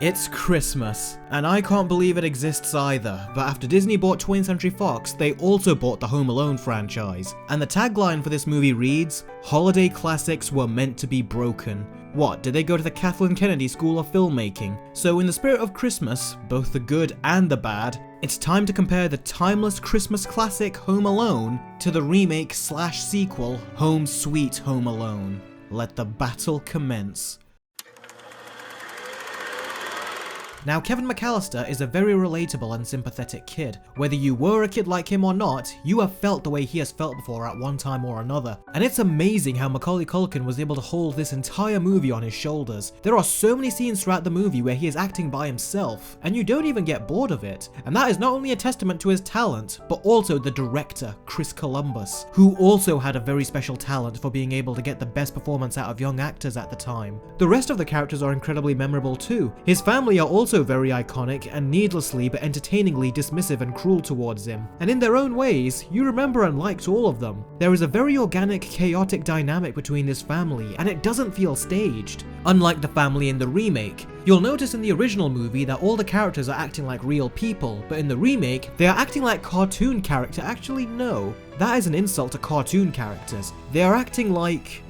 It's Christmas, and I can't believe it exists either, but after Disney bought 20th Century Fox, they also bought the Home Alone franchise. And the tagline for this movie reads, "Holiday classics were meant to be broken." What, did they go to the Kathleen Kennedy School of Filmmaking? So in the spirit of Christmas, both the good and the bad, it's time to compare the timeless Christmas classic Home Alone to the remake/sequel Home Sweet Home Alone. Let the battle commence. Now, Kevin McAllister is a very relatable and sympathetic kid. Whether you were a kid like him or not, you have felt the way he has felt before at one time or another. And it's amazing how Macaulay Culkin was able to hold this entire movie on his shoulders. There are so many scenes throughout the movie where he is acting by himself, and you don't even get bored of it. And that is not only a testament to his talent, but also the director, Chris Columbus, who also had a very special talent for being able to get the best performance out of young actors at the time. The rest of the characters are incredibly memorable too. His family are also very iconic and needlessly but entertainingly dismissive and cruel towards him. And in their own ways, you remember and liked all of them. There is a very organic, chaotic dynamic between this family, and it doesn't feel staged. Unlike the family in the remake, you'll notice in the original movie that all the characters are acting like real people, but in the remake, they are acting like cartoon characters. Actually, no. That is an insult to cartoon characters. They are acting like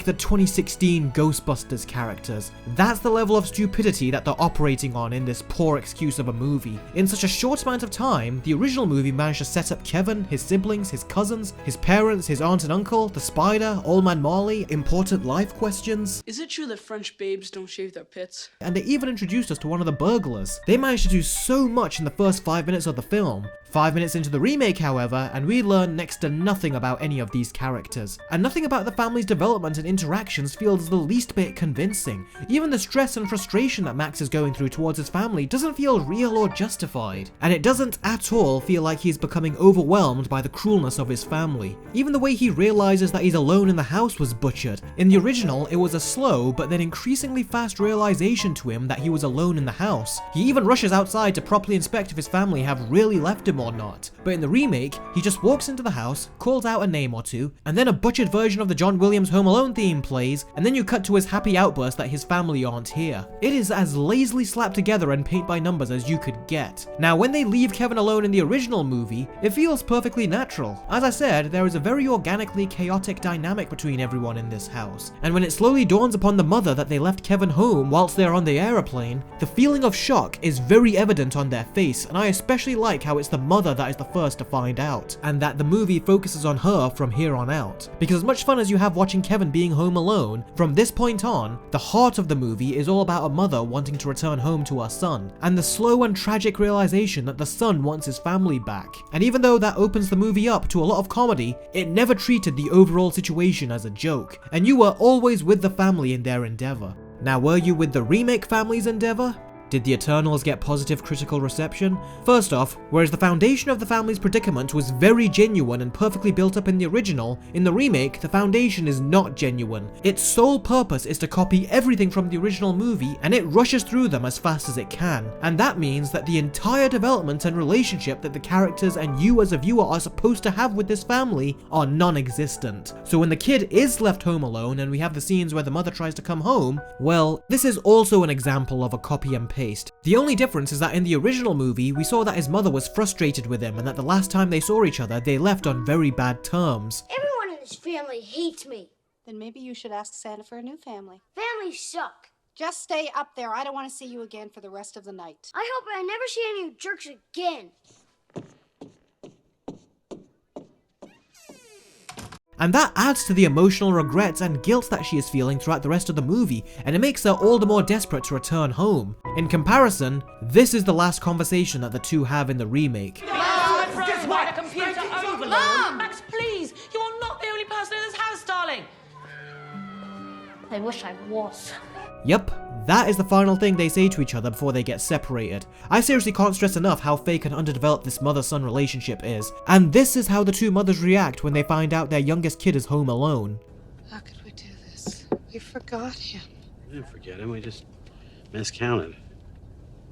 the 2016 Ghostbusters characters. That's the level of stupidity that they're operating on in this poor excuse of a movie. In such a short amount of time, the original movie managed to set up Kevin, his siblings, his cousins, his parents, his aunt and uncle, the spider, Old Man Marley, important life questions. Is it true that French babes don't shave their pits? And they even introduced us to one of the burglars. They managed to do so much in the first 5 minutes of the film. 5 minutes into the remake, however, and we learn next to nothing about any of these characters. And nothing about the family's development and interactions feels the least bit convincing. Even the stress and frustration that Max is going through towards his family doesn't feel real or justified. And it doesn't at all feel like he's becoming overwhelmed by the cruelness of his family. Even the way he realizes that he's alone in the house was butchered. In the original, it was a slow but then increasingly fast realization to him that he was alone in the house. He even rushes outside to properly inspect if his family have really left him or not. But in the remake, he just walks into the house, calls out a name or two, and then a butchered version of the John Williams Home Alone theme plays, and then you cut to his happy outburst that his family aren't here. It is as lazily slapped together and paint by numbers as you could get. Now, when they leave Kevin alone in the original movie, it feels perfectly natural. As I said, there is a very organically chaotic dynamic between everyone in this house. And when it slowly dawns upon the mother that they left Kevin home whilst they're on the aeroplane, the feeling of shock is very evident on their face, and I especially like how it's the mother that is the first to find out, and that the movie focuses on her from here on out. Because as much fun as you have watching Kevin being home alone, from this point on, the heart of the movie is all about a mother wanting to return home to her son, and the slow and tragic realization that the son wants his family back. And even though that opens the movie up to a lot of comedy, it never treated the overall situation as a joke, and you were always with the family in their endeavor. Now, were you with the remake family's endeavor? Did the Eternals get positive critical reception? First off, whereas the foundation of the family's predicament was very genuine and perfectly built up in the original, in the remake, the foundation is not genuine. Its sole purpose is to copy everything from the original movie, and it rushes through them as fast as it can. And that means that the entire development and relationship that the characters and you as a viewer are supposed to have with this family are non-existent. So when the kid is left home alone and we have the scenes where the mother tries to come home, well, this is also an example of a copy and paste. The only difference is that in the original movie, we saw that his mother was frustrated with him and that the last time they saw each other, they left on very bad terms. Everyone in this family hates me. Then maybe you should ask Santa for a new family. Families suck. Just stay up there. I don't want to see you again for the rest of the night. I hope I never see any of you jerks again. And that adds to the emotional regrets and guilt that she is feeling throughout the rest of the movie, and it makes her all the more desperate to return home. In comparison, this is the last conversation that the two have in the remake. Mom! Max, please! You are not the only person in this house, darling! I wish I was. Yep, that is the final thing they say to each other before they get separated. I seriously can't stress enough how fake and underdeveloped this mother-son relationship is. And this is how the two mothers react when they find out their youngest kid is home alone. How could we do this? We forgot him. We didn't forget him, we just miscounted.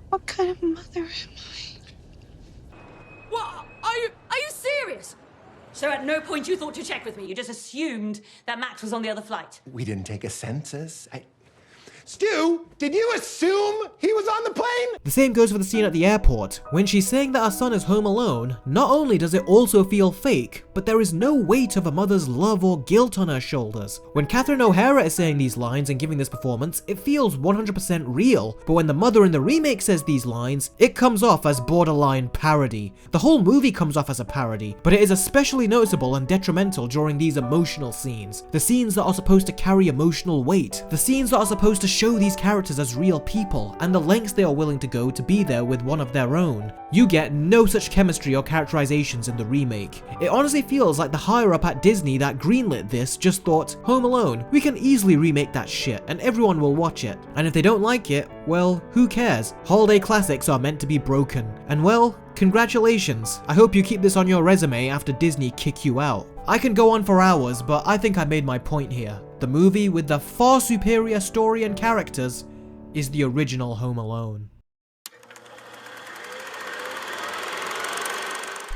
What kind of mother am I? What? Are you serious? So at no point you thought to check with me, you just assumed that Max was on the other flight? We didn't take a census. Stu, did you assume he was on the plane? The same goes for the scene at the airport. When she's saying that her son is home alone, not only does it also feel fake, but there is no weight of a mother's love or guilt on her shoulders. When Catherine O'Hara is saying these lines and giving this performance, it feels 100% real, but when the mother in the remake says these lines, it comes off as borderline parody. The whole movie comes off as a parody, but it is especially noticeable and detrimental during these emotional scenes. The scenes that are supposed to carry emotional weight. The scenes that are supposed to show these characters as real people, and the lengths they are willing to go to be there with one of their own. You get no such chemistry or characterizations in the remake. It honestly feels like the higher up at Disney that greenlit this just thought, Home Alone, we can easily remake that shit and everyone will watch it. And if they don't like it, well, who cares? Holiday classics are meant to be broken. And well, congratulations. I hope you keep this on your resume after Disney kick you out. I can go on for hours, but I think I made my point here. The movie with the far superior story and characters is the original Home Alone.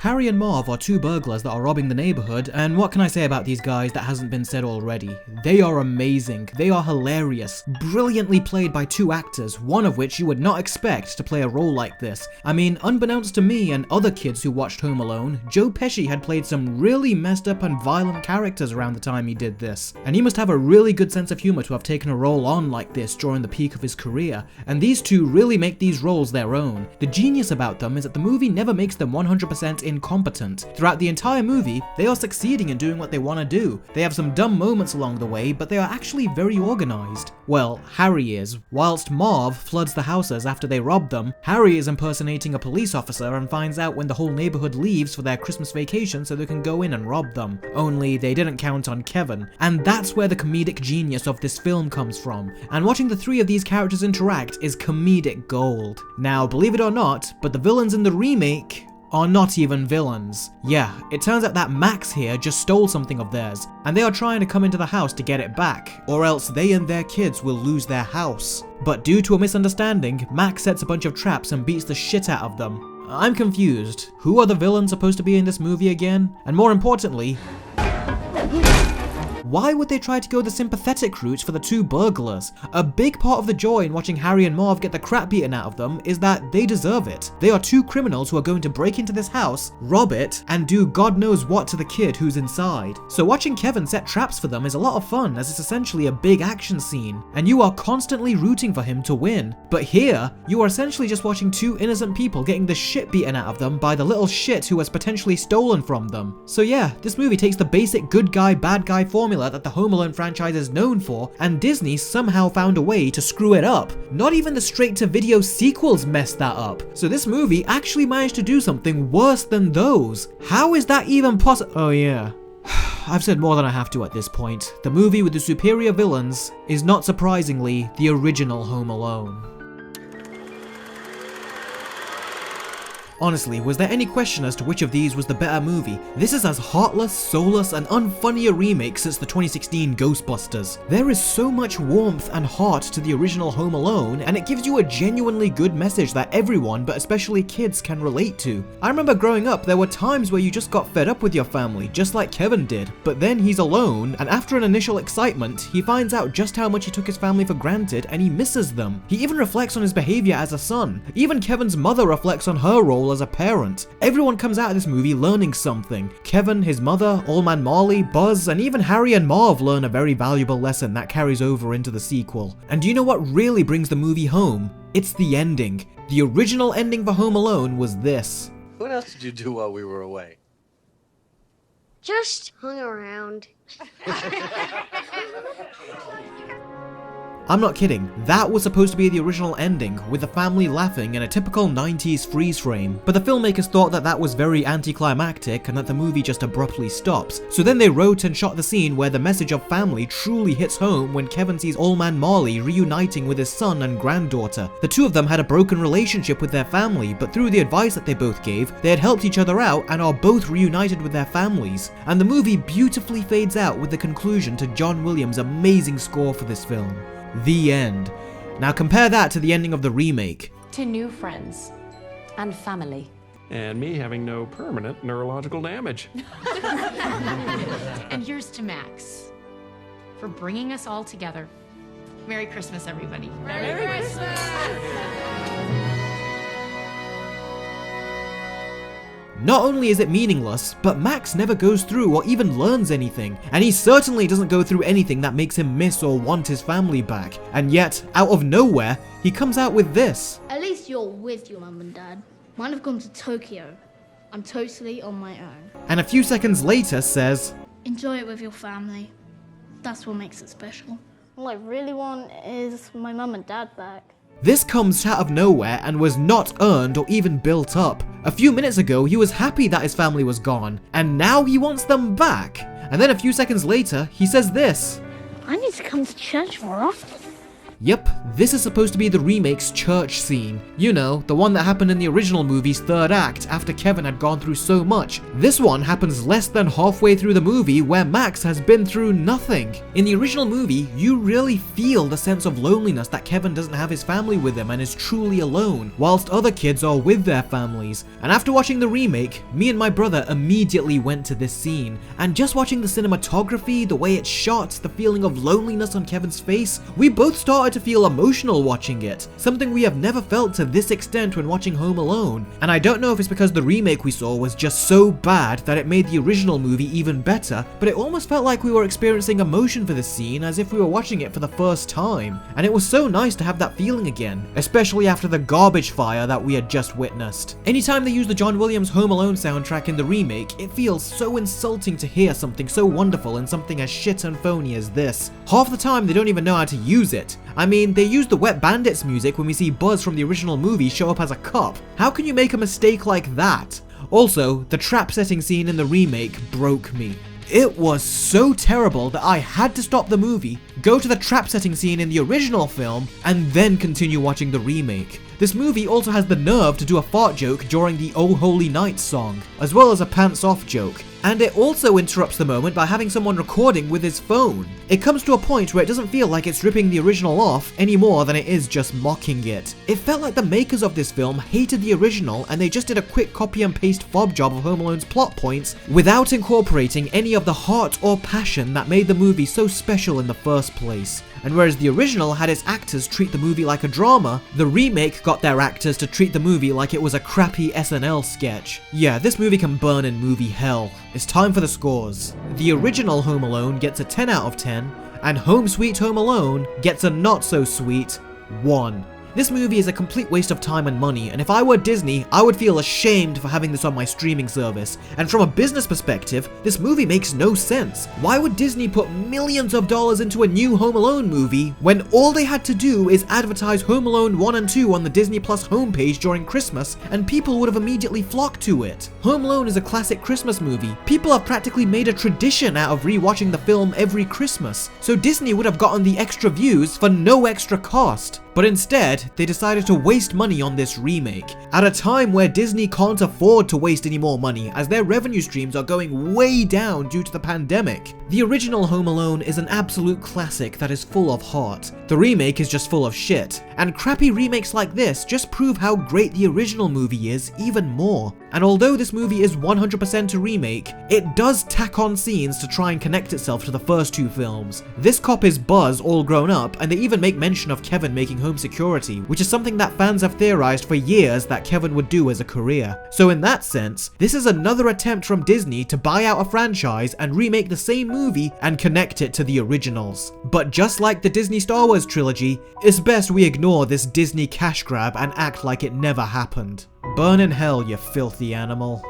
Harry and Marv are two burglars that are robbing the neighborhood, and what can I say about these guys that hasn't been said already? They are amazing, they are hilarious, brilliantly played by two actors, one of which you would not expect to play a role like this. I mean, unbeknownst to me and other kids who watched Home Alone, Joe Pesci had played some really messed up and violent characters around the time he did this, and he must have a really good sense of humor to have taken a role on like this during the peak of his career, and these two really make these roles their own. The genius about them is that the movie never makes them 100% incompetent. Throughout the entire movie, they are succeeding in doing what they want to do. They have some dumb moments along the way, but they are actually very organized. Well, Harry is. Whilst Marv floods the houses after they rob them, Harry is impersonating a police officer and finds out when the whole neighborhood leaves for their Christmas vacation so they can go in and rob them. Only they didn't count on Kevin. And that's where the comedic genius of this film comes from. And watching the three of these characters interact is comedic gold. Now, believe it or not, but the villains in the remake are not even villains. Yeah, it turns out that Max here just stole something of theirs, and they are trying to come into the house to get it back, or else they and their kids will lose their house. But due to a misunderstanding, Max sets a bunch of traps and beats the shit out of them. I'm confused. Who are the villains supposed to be in this movie again? And more importantly, why would they try to go the sympathetic route for the two burglars? A big part of the joy in watching Harry and Marv get the crap beaten out of them is that they deserve it. They are two criminals who are going to break into this house, rob it, and do God knows what to the kid who's inside. So watching Kevin set traps for them is a lot of fun, as it's essentially a big action scene, and you are constantly rooting for him to win. But here, you are essentially just watching two innocent people getting the shit beaten out of them by the little shit who has potentially stolen from them. So yeah, this movie takes the basic good guy, bad guy formula that the Home Alone franchise is known for, and Disney somehow found a way to screw it up. Not even the straight-to-video sequels messed that up. So this movie actually managed to do something worse than those. How is that even possible? Oh yeah. I've said more than I have to at this point. The movie with the superior villains is not surprisingly the original Home Alone. Honestly, was there any question as to which of these was the better movie? This is as heartless, soulless, and unfunny a remake since the 2016 Ghostbusters. There is so much warmth and heart to the original Home Alone, and it gives you a genuinely good message that everyone, but especially kids, can relate to. I remember growing up, there were times where you just got fed up with your family, just like Kevin did, but then he's alone, and after an initial excitement, he finds out just how much he took his family for granted, and he misses them. He even reflects on his behavior as a son. Even Kevin's mother reflects on her role as a parent. Everyone comes out of this movie learning something. Kevin, his mother, Old Man Marley, Buzz, and even Harry and Marv learn a very valuable lesson that carries over into the sequel. And do you know what really brings the movie home? It's the ending. The original ending for Home Alone was this. What else did you do while we were away? Just hung around. I'm not kidding, that was supposed to be the original ending, with the family laughing in a typical 90s freeze frame, but the filmmakers thought that that was very anticlimactic and that the movie just abruptly stops. So then they wrote and shot the scene where the message of family truly hits home when Kevin sees Old Man Marley reuniting with his son and granddaughter. The two of them had a broken relationship with their family, but through the advice that they both gave, they had helped each other out and are both reunited with their families. And the movie beautifully fades out with the conclusion to John Williams' amazing score for this film. The end. Now compare that to the ending of the remake. To new friends and family. And me having no permanent neurological damage. And here's to Max for bringing us all together Merry Christmas, everybody. Merry Christmas! Not only is it meaningless, but Max never goes through or even learns anything, and he certainly doesn't go through anything that makes him miss or want his family back. And yet, out of nowhere, he comes out with this. At least you're with your mum and dad. Mine have gone to Tokyo. I'm totally on my own. And a few seconds later says, Enjoy it with your family. That's what makes it special. All I really want is my mum and dad back. This comes out of nowhere and was not earned or even built up. A few minutes ago, he was happy that his family was gone, and now he wants them back. And then a few seconds later, he says this. I need to come to church more often. Yep, this is supposed to be the remake's church scene. You know, the one that happened in the original movie's third act after Kevin had gone through so much. This one happens less than halfway through the movie where Max has been through nothing. In the original movie, you really feel the sense of loneliness that Kevin doesn't have his family with him and is truly alone, whilst other kids are with their families. And after watching the remake, me and my brother immediately went to this scene. And just watching the cinematography, the way it's shot, the feeling of loneliness on Kevin's face, we both started to feel emotional watching it, something we have never felt to this extent when watching Home Alone. And I don't know if it's because the remake we saw was just so bad that it made the original movie even better, but it almost felt like we were experiencing emotion for this scene as if we were watching it for the first time. And it was so nice to have that feeling again, especially after the garbage fire that we had just witnessed. Anytime they use the John Williams Home Alone soundtrack in the remake, it feels so insulting to hear something so wonderful in something as shit and phony as this. Half the time they don't even know how to use it. I mean, they use the Wet Bandits music when we see Buzz from the original movie show up as a cop. How can you make a mistake like that? Also, the trap setting scene in the remake broke me. It was so terrible that I had to stop the movie, go to the trap setting scene in the original film, and then continue watching the remake. This movie also has the nerve to do a fart joke during the Oh Holy Night song, as well as a pants off joke. And it also interrupts the moment by having someone recording with his phone. It comes to a point where it doesn't feel like it's ripping the original off any more than it is just mocking it. It felt like the makers of this film hated the original and they just did a quick copy and paste fob job of Home Alone's plot points without incorporating any of the heart or passion that made the movie so special in the first place. And whereas the original had its actors treat the movie like a drama, the remake got their actors to treat the movie like it was a crappy SNL sketch. Yeah, this movie can burn in movie hell. It's time for the scores. The original Home Alone gets a 10 out of 10, and Home Sweet Home Alone gets a not so sweet 1. This movie is a complete waste of time and money, and if I were Disney, I would feel ashamed for having this on my streaming service. And from a business perspective, this movie makes no sense. Why would Disney put millions of dollars into a new Home Alone movie when all they had to do is advertise Home Alone 1 and 2 on the Disney Plus homepage during Christmas, and people would have immediately flocked to it? Home Alone is a classic Christmas movie. People have practically made a tradition out of rewatching the film every Christmas, so Disney would have gotten the extra views for no extra cost. But instead, they decided to waste money on this remake, at a time where Disney can't afford to waste any more money as their revenue streams are going way down due to the pandemic. The original Home Alone is an absolute classic that is full of heart. The remake is just full of shit, and crappy remakes like this just prove how great the original movie is even more. And although this movie is 100% a remake, it does tack on scenes to try and connect itself to the first two films. This cop is Buzz all grown up, and they even make mention of Kevin making home security, which is something that fans have theorized for years that Kevin would do as a career. So in that sense, this is another attempt from Disney to buy out a franchise and remake the same movie and connect it to the originals. But just like the Disney Star Wars trilogy, it's best we ignore this Disney cash grab and act like it never happened. Burn in hell, you filthy animal.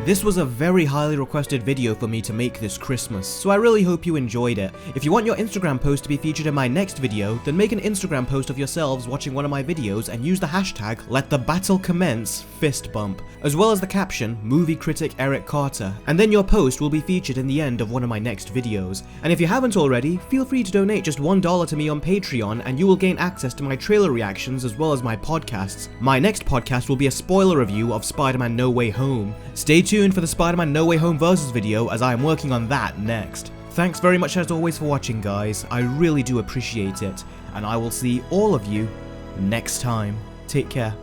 This was a very highly requested video for me to make this Christmas, so I really hope you enjoyed it. If you want your Instagram post to be featured in my next video, then make an Instagram post of yourselves watching one of my videos and use the hashtag #LetTheBattleCommenceFistBump, as well as the caption movie critic Eric Carter, and then your post will be featured in the end of one of my next videos. And if you haven't already, feel free to donate just $1 to me on Patreon and you will gain access to my trailer reactions as well as my podcasts. My next podcast will be a spoiler review of Spider-Man No Way Home. Stay tuned for the Spider-Man No Way Home Versus video as I am working on that next. Thanks very much as always for watching, guys. I really do appreciate it, and I will see all of you next time. Take care.